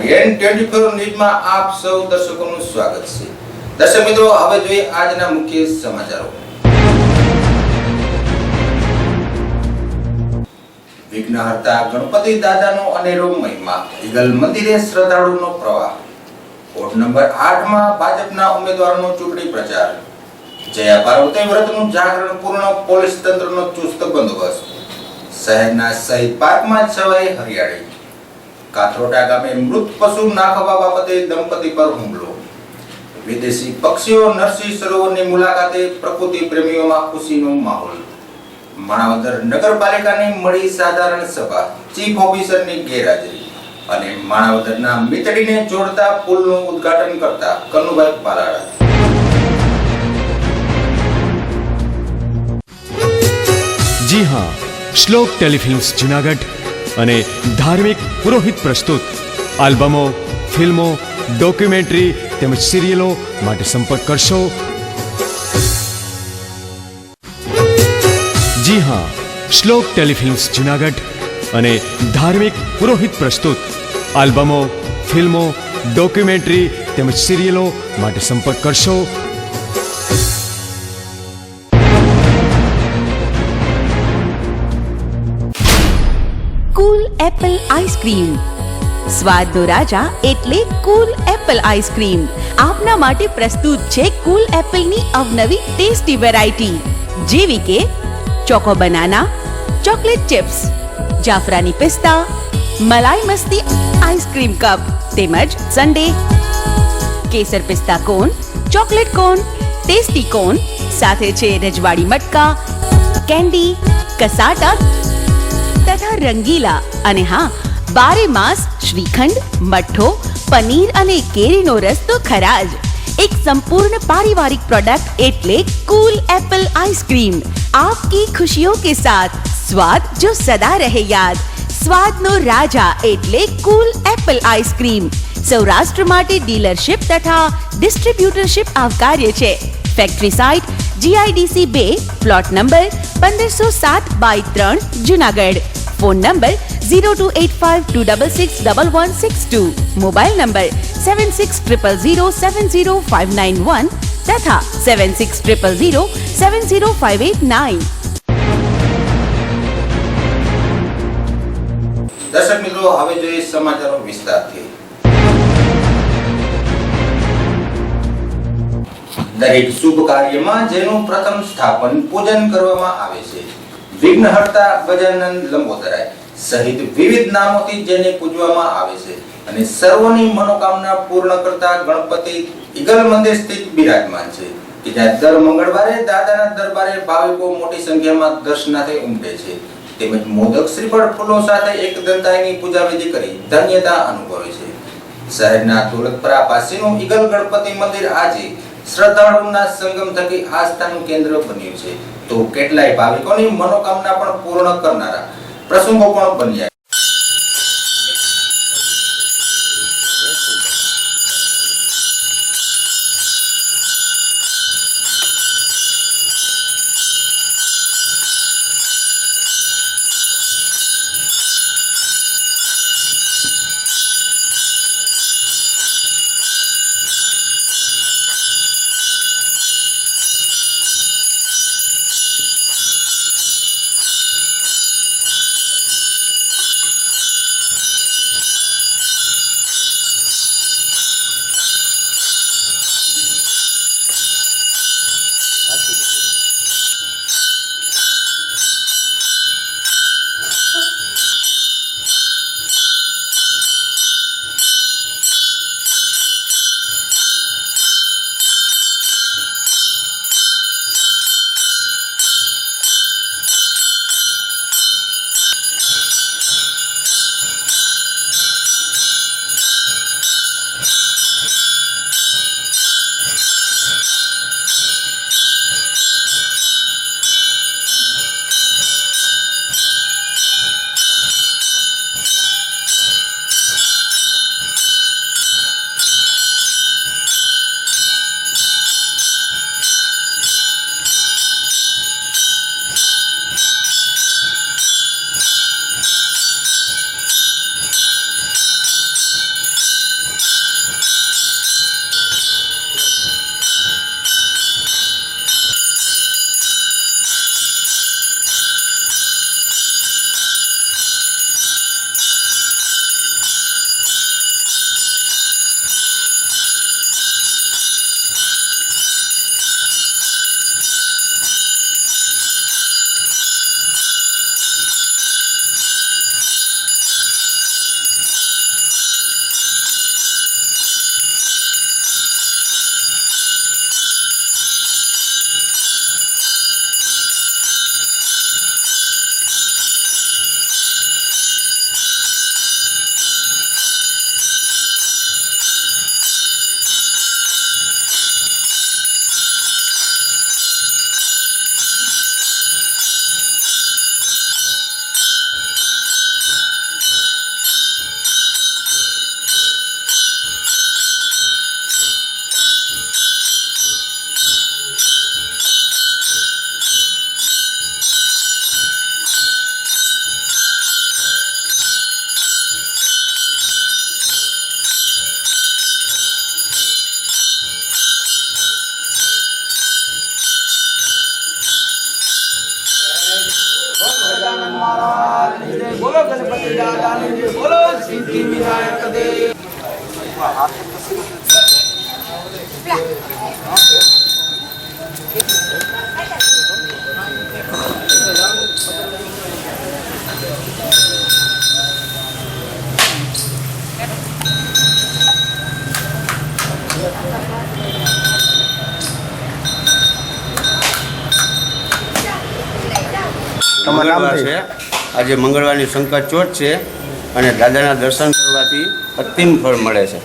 N24 ન્યૂઝમાં આપ સૌ દર્શકોનું સ્વાગત છે। દર્શક મિત્રો, હવે જોઈએ આજના મુખ્ય સમાચારો। વિઘ્નહર્તા ગણપતિ દાદાનો અનેરો મહિમા, ઈગલ મંદિરે શ્રદ્ધાળુનો પ્રવાહ। વોર્ડ નંબર 8 માં ભાજપના ઉમેદવારનો ચૂંટણી પ્રચાર। જયા પાર્વતી વ્રતનું જાગરણ પૂર્ણ, પોલીસ તંત્રનો ચુસ્ત બંદોબસ્ત। શહેરના શહીદ પાર્કમાં છવાઈ હરિયાળી। કાથરોટા ગામે મૃત પશુ નાખવા બાબતે દંપતી પર હુમલો। વિદેશી પક્ષીઓ નરસિંહ સરોવરની મુલાકાતે, પ્રકૃતિ પ્રેમીઓમાં ખુશીનો માહોલ। માણાવદર નગરપાલિકાની મળી સાધારણ સભા, ચીફ ઓફિસરની ગેરહાજરી અને માણાવદરના મીતડીને જોડતા પુલનું ઉદ્ઘાટન કરતા કનુભાઈ પાલાડા। जी हाँ, श्लोक टेलीफिल्म्स जूनागढ़ અને ધાર્મિક પુરોહિત પ્રસ્તુત આલ્બમો, ફિલ્મો, ડોક્યુમેન્ટરી તેમજ સિરિયલો માટે સંપર્ક કરશો। જી હા, શ્લોક ટેલીફિલ્મ્સ જૂનાગઢ અને ધાર્મિક પુરોહિત પ્રસ્તુત આલ્બમો, ફિલ્મો, ડોક્યુમેન્ટરી તેમજ સિરિયલો માટે સંપર્ક કરશો। કુલ એપલ આઈસ્ક્રીમ, સ્વાદનો રાજા એટલે કુલ એપલ આઈસ્ક્રીમ। આપના માટે પ્રસ્તુત છે કુલ એપલની અવનવી ટેસ્ટી વેરાયટી, જેવી કે ચોકો બનાના, ચોકલેટ ચિપ્સ, જાફરાની પિસ્તા, મલાઈ મસ્તી આઈસ્ક્રીમ કપ તેમજ સન્ડે, કેસર પિસ્તા કોન, ચોકલેટ કોન, ટેસ્ટી કોન, સાથે છે રજવાડી મટકા, કેન્ડી, કસાટા તથા રંગીલા અને હા, બારે માસ શ્રીખંડ, મઠ્ઠો, પનીર અને કેરીનો રસ તો ખરા જ। એક સંપૂर्ण पारिवारिक प्रोडक्ट એટલે कूल एप्पल आइसक्रीम, आपकी खुशियों के साथ, स्वाद जो सदा रहे याद। સ્વાદનો રાજા એટલે કુલ એપલ આઈસ્ક્રીમ। સૌરાષ્ટ્ર માટે ડીલરશિપ તથા ડિસ્ટ્રીબ્યુટરશિપ આવકાર્ય છે। Factory site GIDC 2, plot number 1507/3, Junagadh. Phone number 028526616162, mobile number 7600070591 તથા 7600070589। દર્શક મિત્રો, હવે જોઈએ સમાચારો વિસ્તારથી। દરેક શુભ કાર્યમાં જેનું પ્રથમ સ્થાપન પૂજન કરવામાં આવે છે, વિઘ્નહર્તા ગજાનન લંબોદરાય સહિત વિવિધ નામોથી જેને પૂજવામાં આવે છે અને સર્વોની મનોકામના પૂર્ણ કરતા ગણપતિ ઈગલ મંદિર સ્થિત બિરાજમાન છે કે જ્યાં દર મંગળવારે દાદાના દરબારે ભાવિકો મોટી સંખ્યામાં દર્શનાર્થે ઉમટે છે તેમજ મોદક, શ્રીફળ, ફૂલો સાથે એક દંતાઈની પૂજા વિધિ કરી ધન્યતા અનુભવે છે। શહેરના દોલતપરા પાસેનું ઈગલ ગણપતિ મંદિર આજે શ્રદ્ધાળુઓના સંગમ થકી આસ્થાનું કેન્દ્ર બન્યું છે, તો કેટલાય ભાવિકોની મનોકામના પણ પૂર્ણ કરનારા પ્રસંગો પણ બન્યા। ગજાનન મહારાજની જય. બોલો ગણપતિ દાદાની જય. બોલો સિદ્ધિ વિનાયક દેવ. મંગળવાર છે. આજે મંગળવારની સંકટ ચોથ છે અને દાદાના દર્શન કરવાથી અંતિમ ફળ મળે છે.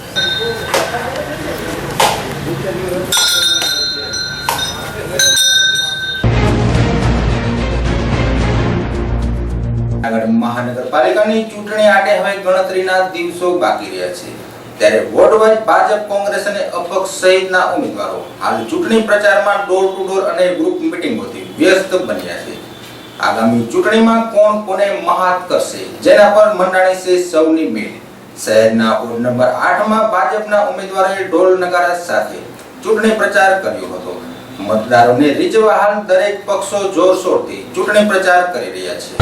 આગળ મહાનગરપાલિકાની ચૂંટણી આટે હવે ગણતરીના દિવસો બાકી રહ્યા છે ત્યારે વોર્ડ વાઇઝ ભાજપ, કોંગ્રેસ અને અપક્ષ સહિતના ઉમેદવારો હાલ ચૂંટણી પ્રચારમાં ડોર ટુ ડોર અને ગ્રુપ મિટિંગોથી વ્યસ્ત બન્યા છે. આગામી ચૂંટણીમાં કોણ કોને મહાત કરશે જેના પર મંડાણી છે સૌની મેળ. શહેરના વોર્ડ નંબર 8માં ભાજપના ઉમેદવારોએ ઢોલ નગારા સાથે ચૂંટણી પ્રચાર કર્યો હતો. મતદારોને રીઝવવા હાલ દરેક પક્ષો જોરશોરથી ચૂંટણી પ્રચાર કરી રહ્યા છે.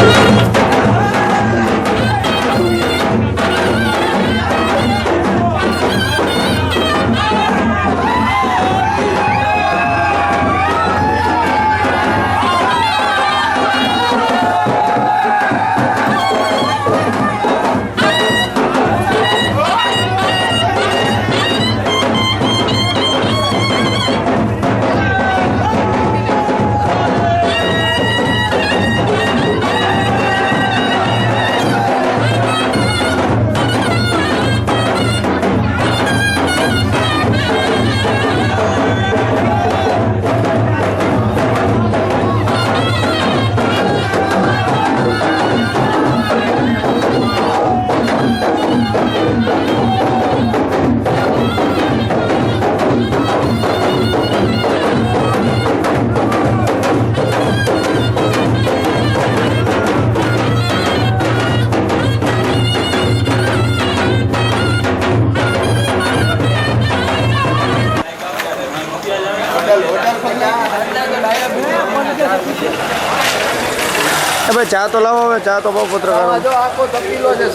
ભાઈ ચા તો લાવો, હવે ચા તો બહુ પત્રકાર જો આખો તપીલો છે.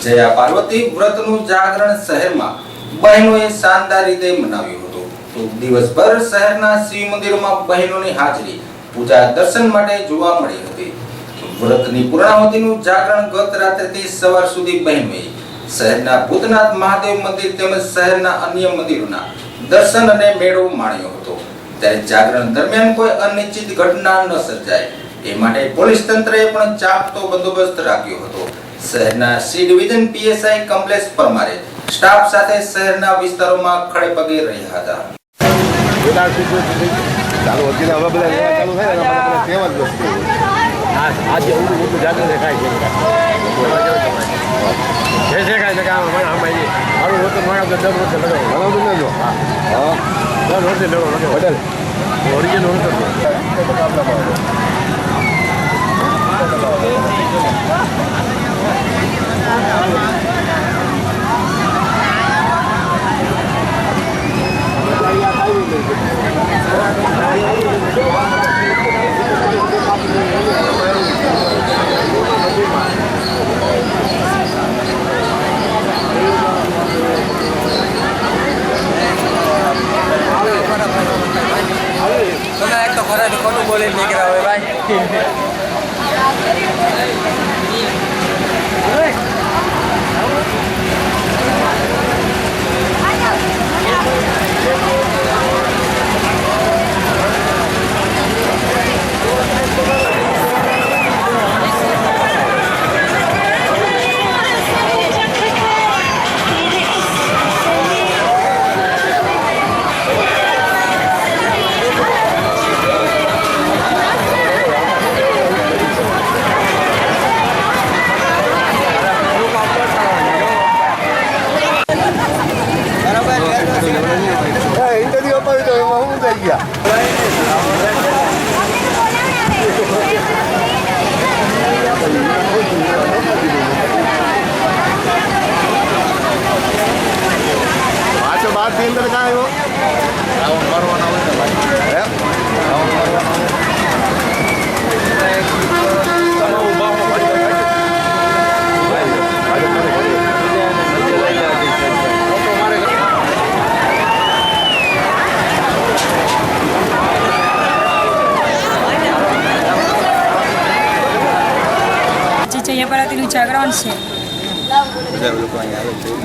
જયા પાર્વતી વ્રતનું જાગરણ શહેરમાં બહેનોએ શાનદાર રીતે મનાવ્યું હતું. તો દિવસભર શહેરના શિવ મંદિરોમાં બહેનોની હાજરી પૂજા દર્શન માટે જોવા મળી હતી. વ્રતની પૂર્ણાહુતિનું જાગરણ ગત રાત્રેથી સવાર સુધી બહેનોએ શહેરના ભૂતનાથ મહાદેવ મંદિર તેમજ શહેરના અન્ય મંદિરોના દર્શન અને મેળો માણ્યો હતો. ત્યારે જાગરણ દરમિયાન કોઈ અનિશ્ચિત ઘટના ન સર્જાય એ માટે પોલીસ તંત્રએ પણ ચાંપતો બંદોબસ્ત રાખ્યો હતો. શહેરના સી ડિવિઝન પીએસઆઈ કમલેશ પરમારે સ્ટાફ સાથે શહેરના વિસ્તારોમાં ખડે પગે રહ્યા હતા. ચાલુ હતી હવે બધા ચાલુ થાય ને તેમાં જ વસ્તુ આજે ઊંડું જાગરણ દેખાય છે. જે છે કાંઈ કામ આમાં મારું હોતું મારા દર વર્ષે લગાવું લેજો. હા દર વર્ષે લગાવો હોટેલ ઓરિજિનલ હોટલ. એક તો ખરા ખોટું બોલી નીકળ્યા હોય ભાઈ. ઇન્ટરવ્યુ અપાવી તો એમાં હું થઈ ગયા. પાછો બહારથી અંદર કાંઈ આવ્યો પાર્વતીનું જાગરણ છે.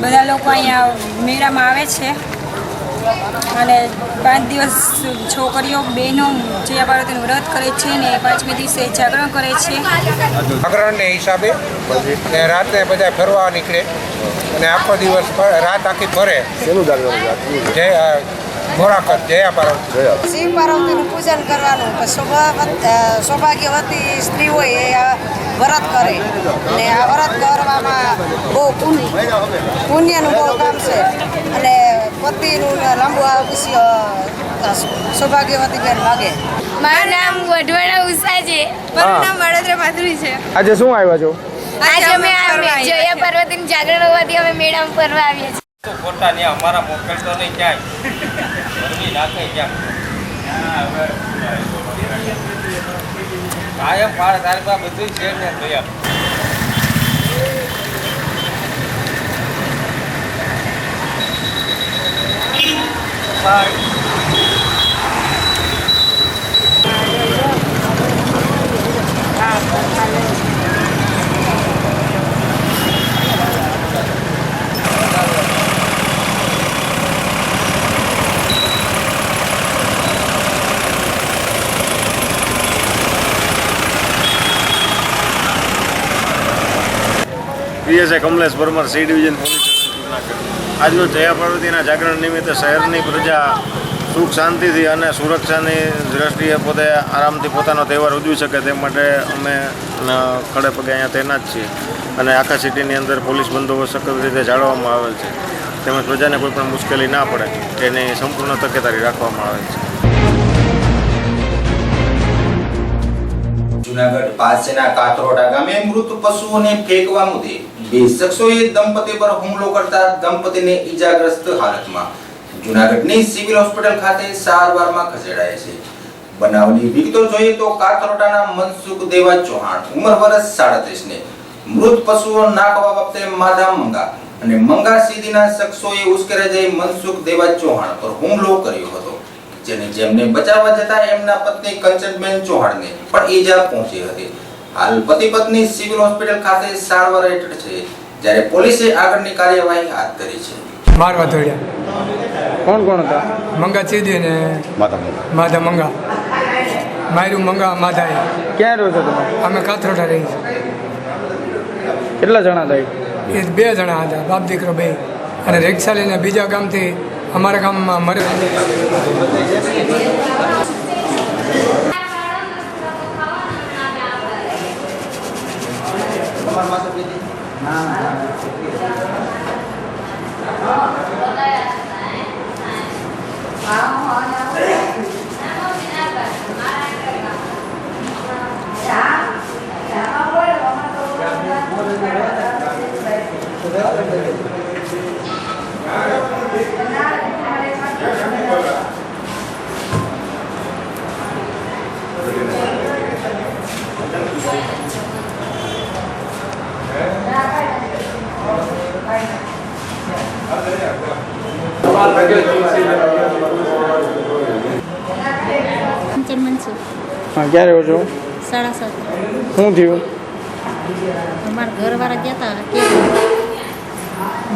બધા લોકો અહીંયા મેળામાં આવે છે અને 5 દિવસ છોકરીઓ બહેનો જયા પાર્વતીનું વ્રત કરે છે ને 5મે દિવસે જાગરણ કરે છે. જાગરણને હિસાબે ને રાતે બધા ફરવા નીકળે અને આખો દિવસ રાત આખી ફરે. શેનું જાગરણ છે? મોરાકત જયા પાર્વતી. શિવ પાર્વતીનું પૂજન કરવાનું. સૌભાગ્યવતી સ્ત્રી હોય એ આ વ્રત કરે ને આ વ્રત કરવામાં બહુ પુણ્યનું બહુ કામ છે અને પતિનું લાંબુ આયુષ્ય સૌભાગ્યવતી બેન માગે. મારું નામ વઢવાણા ઉષા છે. મારું નામ વડોદરા માધુરી છે. આજે શું આવ્યા છો? આજે અમે જયા પાર્વતીનું જાગરણ હોવાથી અમે મેળામાં ફરવા આવ્યા છીએ. ફોટા ને અમારા મોકલતો નહીં ક્યાંય નાખે ક્યાં કાયમ પાડ તારી પાસે બધું છે ને જોયા. PSI Kamlesh Parmar, C division police station Junagadh. આજરોજ જયા પાર્વતીના જાગરણ નિમિત્તે શહેરની પ્રજા સુખ શાંતિથી અને સુરક્ષાની દ્રષ્ટિએ પોતે આરામથી પોતાનો તહેવાર ઉજવી શકે તે માટે અમે ખડે પગે અહીંયા તૈનાત છીએ અને આખા સિટીની અંદર પોલીસ બંદોબસ્ત સખત રીતે જાળવવામાં આવેલ છે તેમજ પ્રજાને કોઈ પણ મુશ્કેલી ના પડે તેની સંપૂર્ણ તકેદારી રાખવામાં આવેલ છે. જૂનાગઢ પાસેના કાતરોડા ગામે મૃત પશુઓને ફેંકવા મુદ્દે 2 શખ્સોએ દંપતી પર હુમલો કરતા દંપતીને ઈજાગ્રસ્ત હાલતમાં જૂનાગઢની સિવિલ હોસ્પિટલ ખાતે સારવારમાં ખસેડાયા છે. બનાવની વિગતો જોઈએ તો કાતરોડાના મનસુખ દેવા ચૌહાણ ઉંમર વર્ષ 37 ને મૃત પશુઓ નાખવા વખતે માધા મંગા અને મંગા સીધીના શખ્સોએ ઉશ્કેરાઈ જઈ મનસુખ દેવા ચૌહાણ પર હુમલો કર્યો હતો, જેમને બચાવવા જતા એમના પત્ની કંચનબેન ચૌહાણને પણ ઈજા પહોંચી હતી. હાલ પતિ પત્ની સિવિલ હોસ્પિટલ ખાતે સારવાર હેઠળ છે, જ્યારે પોલીસે આગળની કાર્યવાહી હાથ ધરી છે. મારવા દોડ્યા. કોણ કોણ હતા? મંગા સીધી ને માધા મંગા. માર્યું મંગા માધાએ. ક્યાં રહો છો તમે? અમે કાતરોડા રહી છીએ. કેટલા જણા થાય? એ 2 જણા હતા, બાપ દીકરો 2, અને રિક્ષા લઈને બીજા ગામથી અમારા ગામમાં મરે. હા, ક્યારે રહો છો? 7:30. શું થયું? અમારા ઘરવાળા ગયા હતા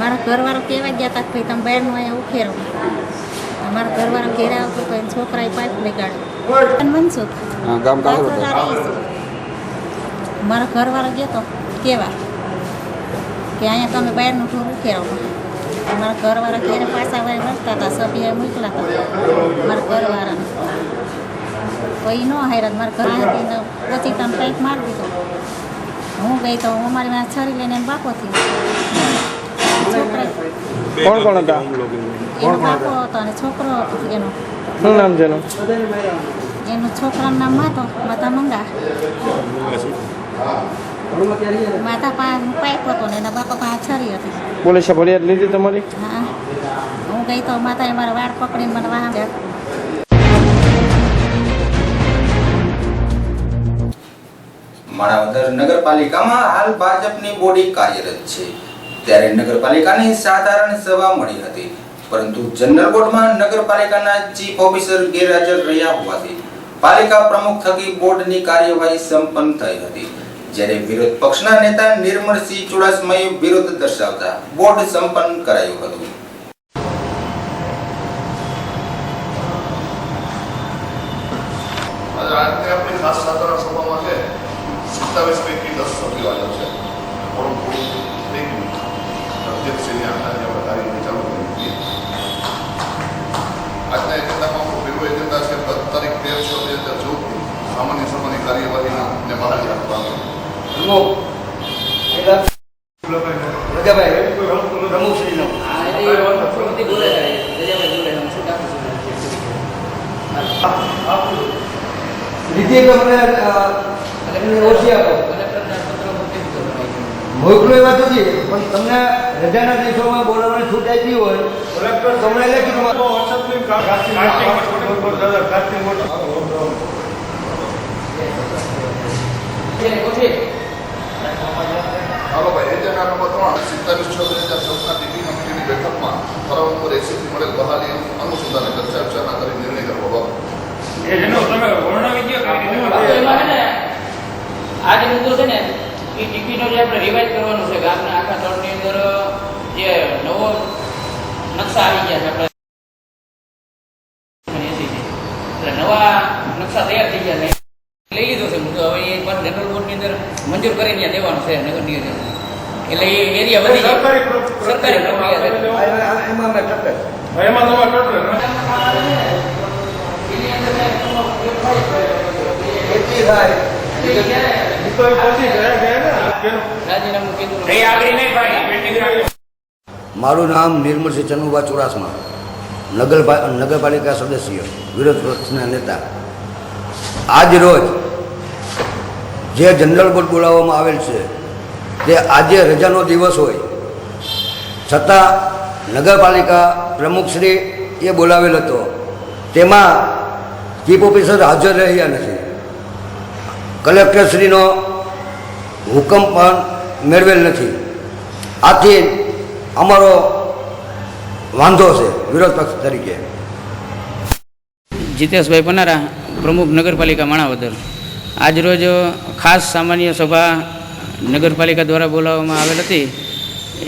મારા ઘરવાળો કહેવા ગયા હતા કે તમે બહારનું અહીંયા ઉખેરો. અમારા ઘરવાળા ઘેરે આવતો કોઈ છોકરાએ પાઇપ લગાડ્યો. મનસુખ મારા ઘરવાળો ગયો તો કહેવા કે અહીંયા તમે બહારનું ઠોર ઉખેરો. મારા ઘરવાળા ઘેરે પાછા વાળા રડતા હતા, સભ્ય મોકલા હતા મારા ઘરવાળાને. તો એ ન હાર્યા, મારા ઘર અહીંયાથી પછી તમે કંઈક મારી દીધો. હું ગઈ તો અમારી માં છરી લઈને એનો બાપો થયો. છોકરા કોણ કોણ હતા? એનો બાપો હતો અને છોકરો હતો એનો. શું નામ છે એનું? એનું છોકરાનું નામ માતા મંગા. માતા પાઇપ હતો ને એના બાપા પાસે છરી હતી. પોલીસે ફરિયાદ લીધી તમારી? હા, હું ગઈ તો માતાએ મારા વાળ પકડીને મને વાહ. માણાવદર નગરપાલિકામાં હાલ ભાજપની બોડી કાર્યરત છે, ત્યારે નગરપાલિકાની સાધારણ સભા મળી હતી, પરંતુ જનરલ બોર્ડમાં નગરપાલિકાના ચીફ ઓફિસર ગેરહાજર રહ્યા હોવાથી પાલિકા પ્રમુખ થકી બોર્ડની કાર્યવાહી સંપન્ન થઈ હતી. જ્યારે વિરોધ પક્ષના નેતા નિર્મળસિંહ ચુડાસમાએ વિરોધ દર્શાવતા બોર્ડ સંપન્ન કરાયું હતું. આજે આપણી ખાસ સાધારણ સભામાં છે 27 પૈકી 10 સભ્યો હાજર છે. થોડું થઈ ગયું અધ્યક્ષની આચાર્ય વધારી વિચારો કરી. આજના એજન્ડામાં આપણો પહેલો એજન્ડા છે 10 તારીખ 13/6/2014 સામાન્ય સભાની કાર્યવાહીના ને બહાલી આપવાનું. મોકલો એ વાત નથી, પણ તમને રજાના દિવસોમાં બોલાવવાની છૂટ આપી હોય કલેક્ટર તમને લખી હાલો ભાઈ, એજન્ડા નંબર 3 27/6/2014 ટીપી કમિટીની બેઠકમાં ઠરાવ નંબર 80 થી મળેલ બહાલી અનુસંધાને ચર્ચા વિચારણા કરી નિર્ણય કરવા બાબત. આ જે મુદ્દો છે ને એ ટીપીનો જે આપણે રિવાઇઝ કરવાનું છે. ગામના આખા તળની અંદર જે નવો નકશા આવી ગયા છે આપણે એટલે નવા નકશા તૈયાર થઈ ગયા છે. લઈ લીધો છે મુદ્દો. હવે એ પણ જનરલ બોર્ડની અંદર મંજૂર કરીને ત્યાં દેવાનું છે નગરની અંદર. એટલે એ એરિયા વધી જાય સરકારી પ્રક્રિયા છે. એમાં અમે ટક્કર એટલી થાય મારું નામ નિર્મળસિંહ ચનુભા ચુડાસમા, નગરપાલિકા સદસ્ય, વિરોધ પક્ષના નેતા. આજ રોજ જે જનરલ બોર્ડ બોલાવવામાં આવેલ છે તે આજે રજાનો દિવસ હોય છતાં નગરપાલિકા પ્રમુખશ્રી એ બોલાવેલ હતો. તેમાં ચીફ ઓફિસર હાજર રહ્યા નથી. કલેક્ટરશ્રીનો હુકમ પણ મેળવેલ નથી. આથી અમારો વાંધો છે વિરોધ પક્ષ તરીકે. જીતેશભાઈ પનારા, પ્રમુખ નગરપાલિકા માણાવદર. આજરોજ ખાસ સામાન્ય સભા નગરપાલિકા દ્વારા બોલાવવામાં આવેલ હતી.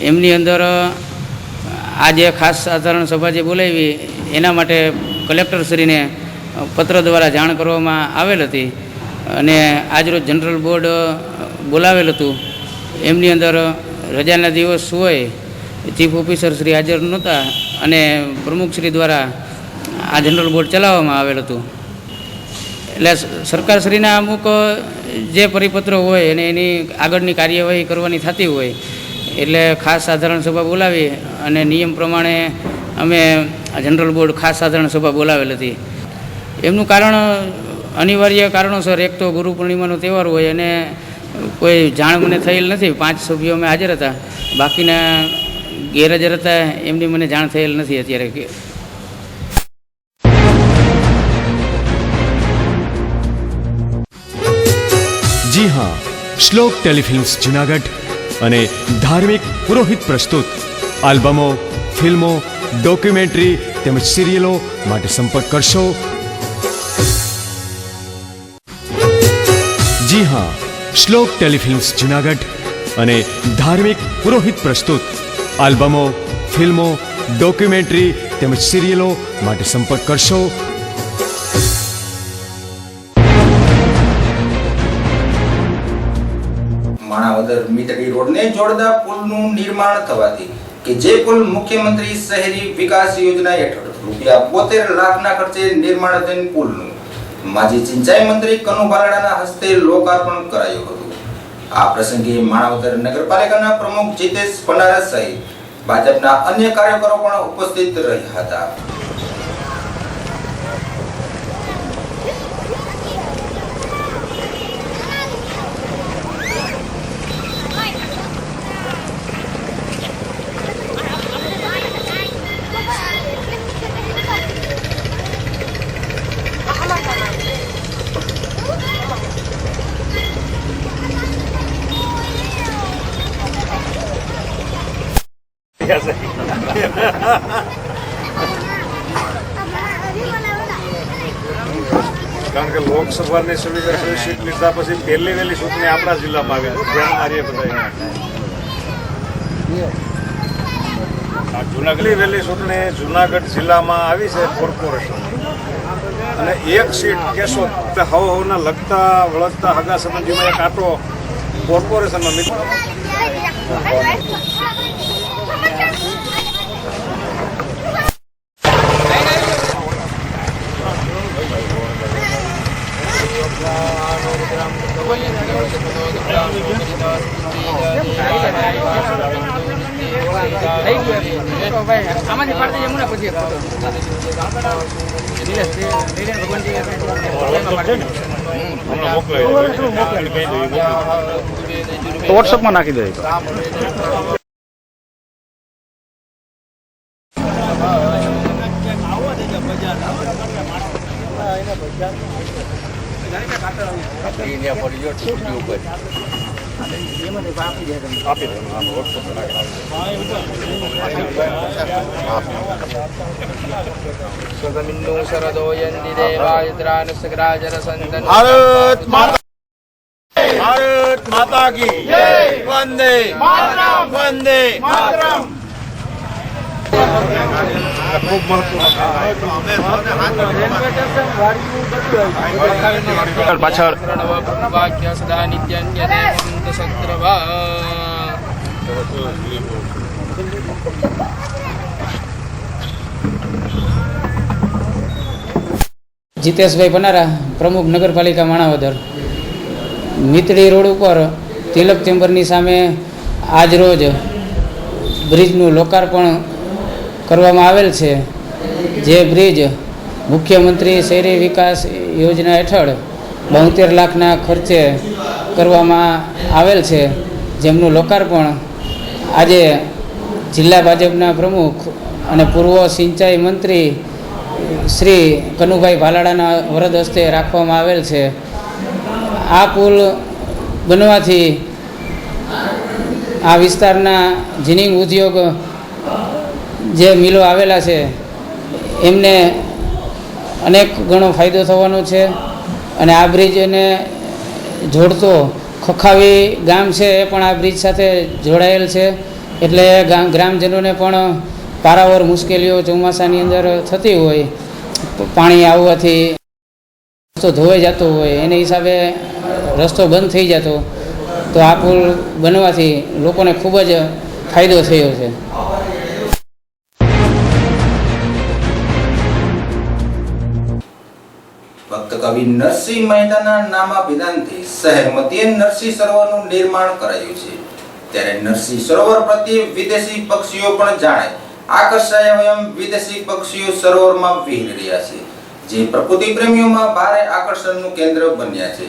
એમની અંદર આજે ખાસ સાધારણ સભા જે બોલાવી એના માટે કલેક્ટરશ્રીને પત્ર દ્વારા જાણ કરવામાં આવેલ હતી અને આજરોજ જનરલ બોર્ડ બોલાવેલ હતું. એમની અંદર રજાના દિવસ હોય, ચીફ ઓફિસર શ્રી હાજર નહોતા અને પ્રમુખશ્રી દ્વારા આ જનરલ બોર્ડ ચલાવવામાં આવેલ હતું. એટલે સરકારશ્રીના અમુક જે પરિપત્રો હોય અને એની આગળની કાર્યવાહી કરવાની થતી હોય એટલે ખાસ સાધારણ સભા બોલાવી અને નિયમ પ્રમાણે અમે જનરલ બોર્ડ ખાસ સાધારણ સભા બોલાવેલ હતી. એમનું કારણ અનિવાર્ય કારણોસર, એક તો ગુરુ પૂર્ણિમાનો તહેવાર હોય અને કોઈ જાણ મને થયેલ નથી. 5 સભ્યો અમે હાજર હતા, બાકીના ગેરહાજર હતા, એમની મને જાણ થયેલ નથી અત્યારે. જી હા, શ્લોક ટેલિફિલ્મ્સ જુનાગઢ અને ધાર્મિક પુરોહિત પ્રસ્તુત આલ્બમો, ફિલ્મો, ડોક્યુમેન્ટરી તેમજ સિરિયલો માટે સંપર્ક કરશો. જી હા, શ્લોક ટેલિફિલ્મ્સ જુનાગઢ અને ધાર્મિક પુરોહિત પ્રસ્તુત આલ્બમો, ફિલ્મો, ડોક્યુમેન્ટરી તેમજ સિરિયલો માટે સંપર્ક કરશો. માણાવદર મીટરી રોડને જોડતા પુલનું નિર્માણ થવાથી કે જે પુલ મુખ્યમંત્રી શહેરી વિકાસ યોજના હેઠળ રૂપિયા 72 લાખના ખર્ચે નિર્માણાધીન પુલનું માજી સિંચાઈ મંત્રી કનુ બાલાડાના હસ્તે લોકાર્પણ કરાયું હતું. આ પ્રસંગે માણાવદર નગરપાલિકાના પ્રમુખ જીતેશ પનારા સહિત ભાજપના અન્ય કાર્યકરો પણ ઉપસ્થિત રહ્યા હતા. કારણ કે લોકસભાની સુવિધા સીટ લીધા પછી પહેલી વહેલી ચૂંટણી આપણા જિલ્લામાં આવી છે. ધ્યાન મારીએ બધા. આ જુનાગઢની વહેલી ચૂંટણી જુનાગઢ જિલ્લામાં આવી છે કોર્પોરેશન, અને એક સીટ કેશોદ હવના લગતા વળગતા હગા સંબંધીમાં એક આટો કોર્પોરેશનમાં મિત્રો. વોટ્સઅપમાં નાખી દે. ભારત માતા કી જય. વંદે માતરમ. વંદે માતરમ. ખૂબ પાછળ જીતેશભાઈ પનારા, પ્રમુખ નગરપાલિકા માણાવદર. મિતડી રોડ ઉપર તિલક ચેમ્બરની સામે આજ રોજ બ્રિજનું લોકાર્પણ કરવામાં આવેલ છે. જે બ્રિજ મુખ્યમંત્રી શહેરી વિકાસ યોજના હેઠળ 72 લાખના ખર્ચે કરવામાં આવેલ છે, જેમનું લોકાર્પણ આજે જિલ્લા ભાજપના પ્રમુખ અને પૂર્વ સિંચાઈ મંત્રી શ્રી કનુભાઈ ભાલાડાના વરદ હસ્તે રાખવામાં આવેલ છે. આ પુલ બનવાથી આ વિસ્તારના જીનિંગ ઉદ્યોગ જે મિલો આવેલા છે એમને અનેક ગણો ફાયદો થવાનો છે. અને આ બ્રિજને જોડતો ખખાવી ગામ છે એ પણ આ બ્રિજ સાથે જોડાયેલ છે, એટલે ગ્રામજનોને પણ પારાવાર મુશ્કેલીઓ ચોમાસાની અંદર થતી હોય, પાણી આવવાથી રસ્તો ધોવાઈ જતો હોય, એને હિસાબે રસ્તો બંધ થઈ જતો, તો આ પુલ બનવાથી લોકોને ખૂબ જ ફાયદો થયો છે. ભક્ત કવિ નરસિંહ મહેતાના નામાભિધાનથી શહેર મધ્યે નરસિંહ સરોવરનું નિર્માણ કરાયું છે. ત્યારે નરસિંહ સરોવર પ્રત્યે વિદેશી પક્ષીઓ પણ જાણે આકર્ષાયા એમ વિદેશી પક્ષીઓ સરોવરમાં વિહરી રહ્યા છે, જે પ્રકૃતિ પ્રેમીઓમાં ભારે આકર્ષણનું કેન્દ્ર બન્યા છે.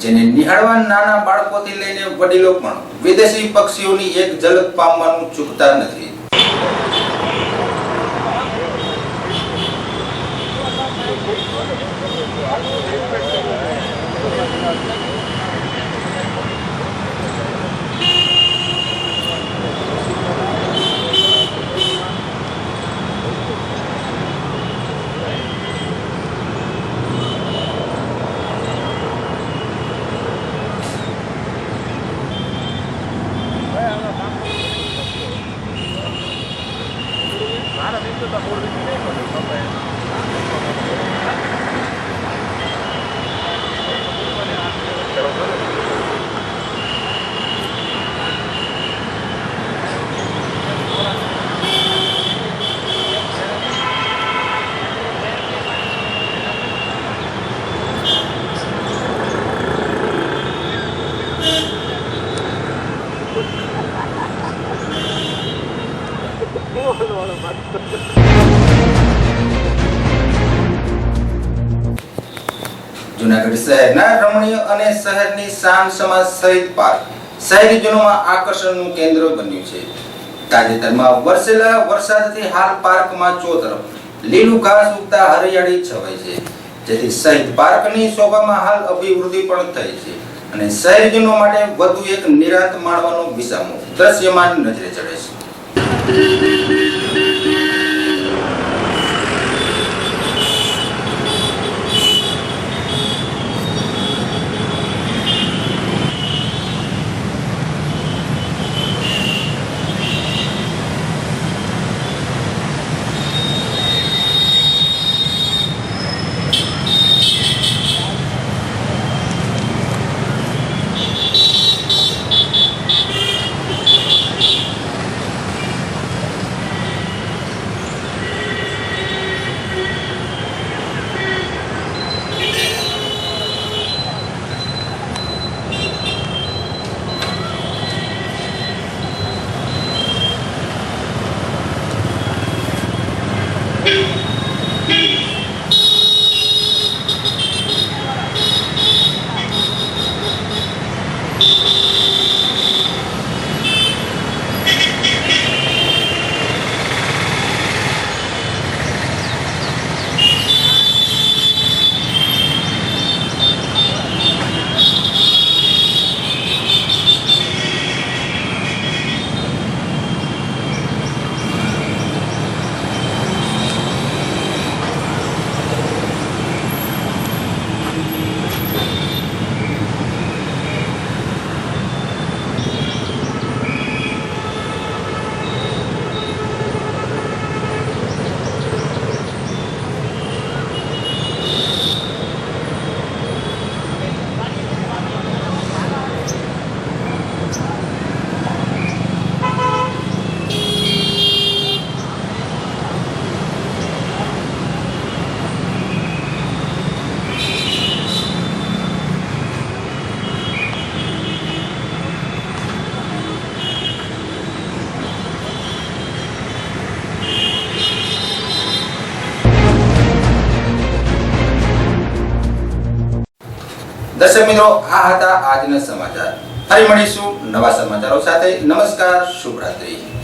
જેને નિહાળવા નાના બાળકોથી લઈને વડીલો પણ વિદેશી પક્ષીઓની એક ઝલક પામવાનું ચૂકતા નથી. જૂનાગઢ શહેરના રમણીય અને શહેરની શાન સમાજ સહિત પાર્ક શહેરીજનોમાં આકર્ષણનું કેન્દ્ર બન્યું છે. તાજેતરમાં વરસેલા વરસાદથી હાલ પાર્કમાં ચોતરફ લીલું ઘાસ ઉગતા હરિયાળી છવાઈ છે, જેથી શહીદ પાર્કની શોભામાં હાલ અભિવૃદ્ધિ પણ થઈ છે અને શહેરીજનો માટે વધુ એક નિરાંત માણવાનો વિસામો દ્રશ્યમાન નજરે ચડે છે. દર્શક મિત્રો, આ હતા આજના સમાચાર. ફરી મળીશું નવા સમાચારો સાથે. નમસ્કાર, શુભરાત્રી.